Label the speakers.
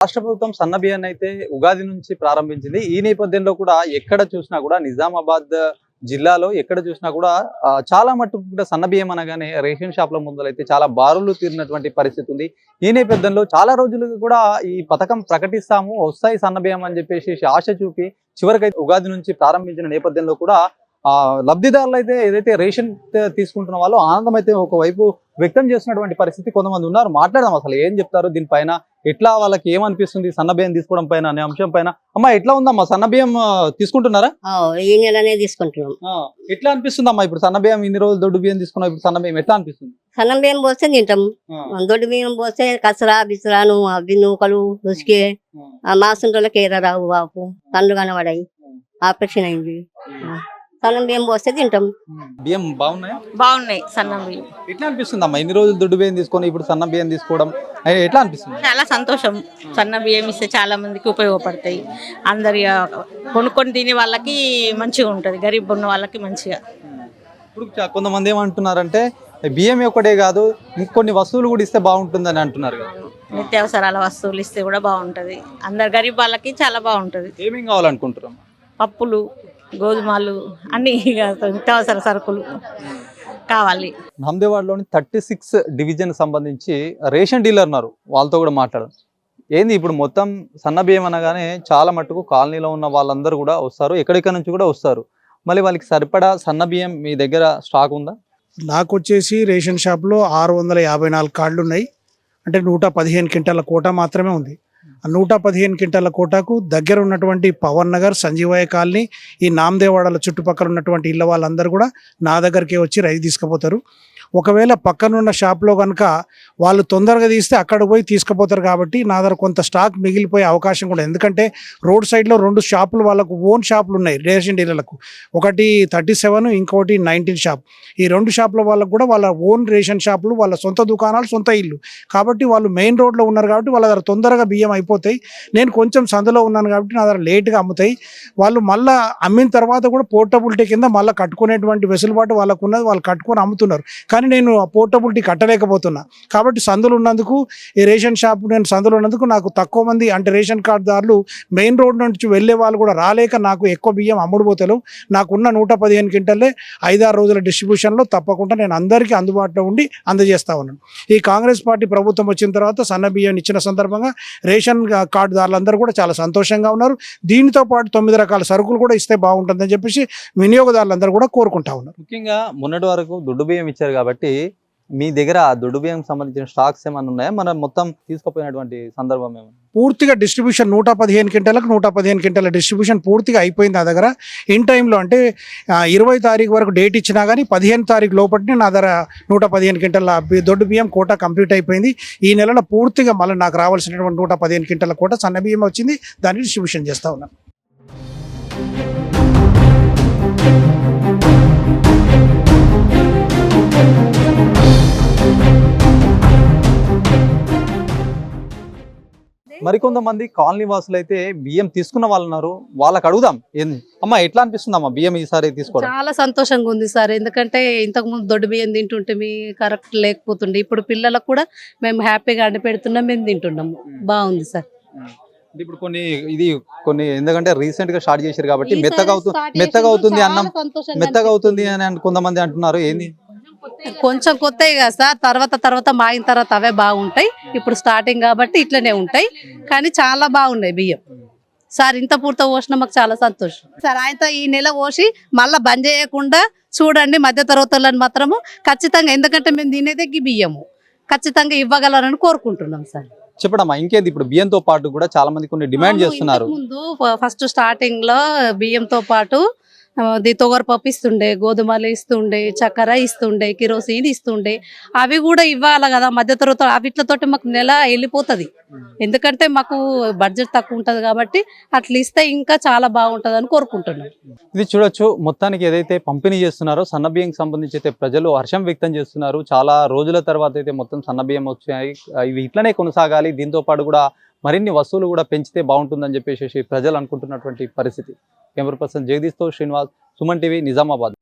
Speaker 1: రాష్ట్ర ప్రభుత్వం సన్న బియ్యాన్ని అయితే ఉగాది నుంచి ప్రారంభించింది. ఈ నేపథ్యంలో కూడా ఎక్కడ చూసినా కూడా నిజామాబాద్ జిల్లాలో ఎక్కడ చూసినా కూడా చాలా మట్టుకు కూడా సన్న బియ్యం అనగానే రేషన్ షాప్ల ముందలైతే చాలా బారులు తీరినటువంటి పరిస్థితి ఉంది. ఈ నేపథ్యంలో చాలా రోజులుగా కూడా ఈ పథకం ప్రకటిస్తాము, వస్తాయి సన్న బియ్యం అని చెప్పేసి ఆశ చూపి చివరికైతే ఉగాది నుంచి ప్రారంభించిన నేపథ్యంలో కూడా లబ్ధిదారులు అయితే ఏదైతే రేషన్ తీసుకుంటున్న వాళ్ళు ఆనందం అయితే ఒకవైపు వ్యక్తం చేస్తున్నటువంటి పరిస్థితి కొంతమంది ఉన్నారు. మాట్లాడదాం అసలు ఏం చెప్తారు దీనిపైన, ఎట్లా వాళ్ళకి ఏమనిపిస్తుంది సన్న బియ్యం తీసుకోవడం పైన అనే అంశం పైన. అమ్మా ఎట్లా ఉందమ్మా సన్న బియ్యం తీసుకుంటున్నారా?
Speaker 2: ఈ నెలనే తీసుకుంటున్నాం.
Speaker 1: ఎట్లా అనిపిస్తుంది అమ్మా ఇప్పుడు సన్న బియ్యం ఇన్ని రోజులు దొడ్డు బియ్యం తీసుకున్నాం, ఇప్పుడు సన్న బియ్యం ఎట్లా అనిపిస్తుంది?
Speaker 2: సన్న బియ్యం పోస్తే తింటాం, దొడ్డు బియ్యం పోస్తే కసరా బిసరాను అవి నూకలు రుచికే మాసుంటోళ్ళకి ఏదో రావు వాపు కళ్ళు కనబడాయి, ఆపరేషన్ అయింది. సన్నం బియ్యం పోస్తే తింటాం.
Speaker 1: బియ్యం బాగున్నాయి?
Speaker 3: బాగున్నాయి సన్నం బియ్యం.
Speaker 1: ఎట్లా అనిపిస్తుంది అమ్మా ఇన్ని రోజులు దొడ్డు బియ్యం తీసుకొని ఇప్పుడు సన్న బియ్యం తీసుకోవడం ఎట్లా అనిపిస్తుంది?
Speaker 3: చాలా సంతోషం. సన్న బియ్యం ఇస్తే చాలా మందికి ఉపయోగపడతాయి. అందరి కొనుక్కొని తినే వాళ్ళకి మంచిగా ఉంటుంది, గరీబ్ ఉన్న వాళ్ళకి మంచిగా.
Speaker 1: ఇప్పుడు కొంతమంది ఏమంటున్నారంటే బియ్యం ఒకటే కాదు ఇంకొన్ని వస్తువులు కూడా ఇస్తే బాగుంటుందని అంటున్నారు.
Speaker 3: నిత్యావసరాల వస్తువులు ఇస్తే కూడా బాగుంటుంది, అందరు గరీబ్ వాళ్ళకి చాలా బాగుంటుంది.
Speaker 1: ఏమేం కావాలనుకుంటున్నాం?
Speaker 3: పప్పులు, గోధుమలు అన్ని నిత్యావసర సరుకులు కావాలి.
Speaker 1: నాందేవాడలోని 36 డివిజన్ సంబంధించి రేషన్ డీలర్ ఉన్నారు, వాళ్ళతో కూడా మాట్లాడారు. ఏంది ఇప్పుడు మొత్తం సన్న బియ్యం అనగానే చాలా మట్టుకు కాలనీలో ఉన్న వాళ్ళందరూ కూడా వస్తారు, ఎక్కడెక్కడ నుంచి కూడా వస్తారు. మళ్ళీ వాళ్ళకి సరిపడా సన్న బియ్యం మీ దగ్గర స్టాక్ ఉందా?
Speaker 4: నాకు వచ్చేసి రేషన్ షాప్లో 654 కార్డులు ఉన్నాయి. అంటే 115 క్వింటాల కోటా మాత్రమే ఉంది. ఆ 115 క్వింటాల కోటాకు దగ్గర ఉన్నటువంటి పవన్ నగర్, సంజీవయ్య కాలనీ, ఈ నామదేవాడల చుట్టుపక్కల ఉన్నటువంటి ఇళ్ళ వాళ్ళందరూ కూడా నా దగ్గరికి వచ్చి రైతు తీసుకుపోతారు. ఒకవేళ పక్కనున్న షాప్లో కనుక వాళ్ళు తొందరగా తీస్తే అక్కడ పోయి తీసుకుపోతారు. కాబట్టి నా దగ్గర కొంత స్టాక్ మిగిలిపోయే అవకాశం కూడా, ఎందుకంటే రోడ్ సైడ్లో 2 షాపులు వాళ్ళకు ఓన్ షాపులు ఉన్నాయి రేషన్ డీలర్లకు, ఒకటి 37 ఇంకోటి 19 షాప్. ఈ 2 షాపుల వాళ్ళకు కూడా వాళ్ళ ఓన్ రేషన్ షాపులు, వాళ్ళ సొంత దుకాణాలు, సొంత ఇల్లు. కాబట్టి వాళ్ళు మెయిన్ రోడ్లో ఉన్నారు కాబట్టి వాళ్ళ దగ్గర తొందరగా బియ్యం అయిపోతాయి. నేను కొంచెం సందులో ఉన్నాను కాబట్టి నా దగ్గర లేట్గా అమ్ముతాయి. వాళ్ళు మళ్ళీ అమ్మిన తర్వాత కూడా పోర్టబిలిటీ కింద మళ్ళీ కట్టుకునేటువంటి వెసులుబాటు వాళ్ళకు ఉన్నది, వాళ్ళు కట్టుకొని అమ్ముతున్నారు. కానీ నేను ఆ పోర్టబిలిటీ కట్టలేకపోతున్నా. కాబట్టి సందులు ఉన్నందుకు ఈ రేషన్ షాప్ నేను సందులు ఉన్నందుకు నాకు తక్కువ మంది అంటే రేషన్ కార్డుదారులు మెయిన్ రోడ్ నుంచి వెళ్ళే వాళ్ళు కూడా రాలేక నాకు ఎక్కువ బియ్యం అమ్ముడుపోతలు. నాకున్న 115 క్వింటల్లే 5-6 రోజుల డిస్ట్రిబ్యూషన్లో తప్పకుండా నేను అందరికీ అందుబాటులో ఉండి అందజేస్తా ఉన్నాను. ఈ కాంగ్రెస్ పార్టీ ప్రభుత్వం వచ్చిన తర్వాత సన్న బియ్యం ఇచ్చిన సందర్భంగా రేషన్ కార్డుదారులందరూ కూడా చాలా సంతోషంగా ఉన్నారు. దీనితో పాటు 9 రకాల సరుకులు కూడా ఇస్తే బాగుంటుందని చెప్పేసి వినియోగదారులందరూ కూడా కోరుకుంటా ఉన్నారు.
Speaker 1: ముఖ్యంగా మొన్నటి వరకు దొడ్డు బియ్యం ఇచ్చారు కాబట్టి మీ దగ్గర దొడ్డు బియ్యం సంబంధించిన స్టాక్స్ ఏమైనా ఉన్నాయా? మనం మొత్తం తీసుకుపోయినటువంటి సందర్భం ఏమైనా?
Speaker 4: పూర్తిగా డిస్ట్రిబ్యూషన్ 115 క్వింటాలకు 115 క్వింటాల డిస్ట్రిబ్యూషన్ పూర్తిగా అయిపోయింది నా దగ్గర. ఇన్ టైంలో అంటే 20 తారీఖు వరకు డేట్ ఇచ్చినా కానీ 15 తారీఖు లోపలనే నా దగ్గర 115 క్వింటాల దొడ్డు బియ్యం కోట కంప్లీట్ అయిపోయింది. ఈ నెలలో పూర్తిగా మళ్ళీ నాకు రావాల్సినటువంటి 115 క్వింటాల కోట సన్న బియ్యం వచ్చింది, దాన్ని డిస్ట్రిబ్యూషన్ చేస్తూ ఉన్నాను.
Speaker 1: మరికొంతమంది కాలనీ వాసులు అయితే బియ్యం తీసుకున్న వాళ్ళు ఉన్నారు, వాళ్ళకి అడుగుదాం. ఏంది అమ్మా ఎట్లా అనిపిస్తుంది అమ్మా బియ్యం ఈసారి తీసుకోవడం?
Speaker 5: చాలా సంతోషంగా ఉంది సార్, ఎందుకంటే ఇంతకు ముందు దొడ్డు బియ్యం తింటుంటే కరెక్ట్ లేకపోతుండే, ఇప్పుడు పిల్లలకు కూడా మేము హ్యాపీగా అండి పెడుతున్నాం, మేము తింటున్నాము. బాగుంది సార్.
Speaker 1: ఇప్పుడు కొన్ని ఎందుకంటే రీసెంట్ గా స్టార్ట్ చేశారు కాబట్టి మెత్తగా అవుతుంది అని కొంతమంది అంటున్నారు. ఏంది
Speaker 5: కొంచెం కొత్తవి కదా సార్, తర్వాత మాగిన తర్వాత అవే బాగుంటాయి. ఇప్పుడు స్టార్టింగ్ కాబట్టి ఇట్లనే ఉంటాయి, కానీ చాలా బాగున్నాయి బియ్యం సార్. ఇంత పూర్తి పోసిన మాకు చాలా సంతోషం సార్. ఆయనతో ఈ నెల పోసి మళ్ళీ బంద్ చేయకుండా చూడండి, మధ్య తరగతులను మాత్రము ఖచ్చితంగా, ఎందుకంటే మేము తినేదే బియ్యము ఖచ్చితంగా ఇవ్వగలరని కోరుకుంటున్నాం సార్.
Speaker 1: చెప్పడమ్మా ఇంకేంది ఇప్పుడు బియ్యంతో పాటు కూడా చాలా మంది కొన్ని డిమాండ్ చేస్తున్నారు.
Speaker 5: ముందు ఫస్ట్ స్టార్టింగ్ లో బియ్యంతో పాటు తొగరపప్పు ఇస్తుండే, గోధుమలు ఇస్తుండే, చక్కెర ఇస్తుండే, కిరోసిన్ ఇస్తుండే. అవి కూడా ఇవ్వాలి కదా మధ్య తరగతి, అవిట్లతోటి మాకు నెల వెళ్ళిపోతుంది. ఎందుకంటే మాకు బడ్జెట్ తక్కువ ఉంటుంది కాబట్టి అట్లా ఇస్తే ఇంకా చాలా బాగుంటుంది అని కోరుకుంటున్నాం.
Speaker 1: ఇది చూడొచ్చు, మొత్తానికి ఏదైతే పంపిణీ చేస్తున్నారో సన్న బియ్యం సంబంధించి అయితే ప్రజలు హర్షం వ్యక్తం చేస్తున్నారు. చాలా రోజుల తర్వాత అయితే మొత్తం సన్న బియ్యం వచ్చాయి, ఇవి ఇట్లనే కొనసాగాలి, దీంతో పాటు కూడా మరిన్ని వస్తువులు కూడా పెంచితే బాగుంటుందని చెప్పేసి ప్రజలు అనుకుంటున్నటువంటి పరిస్థితి. కెమెరా పర్సన్ జగదీష్తో శ్రీనివాస్, సుమన్ టీవీ, నిజామాబాద్.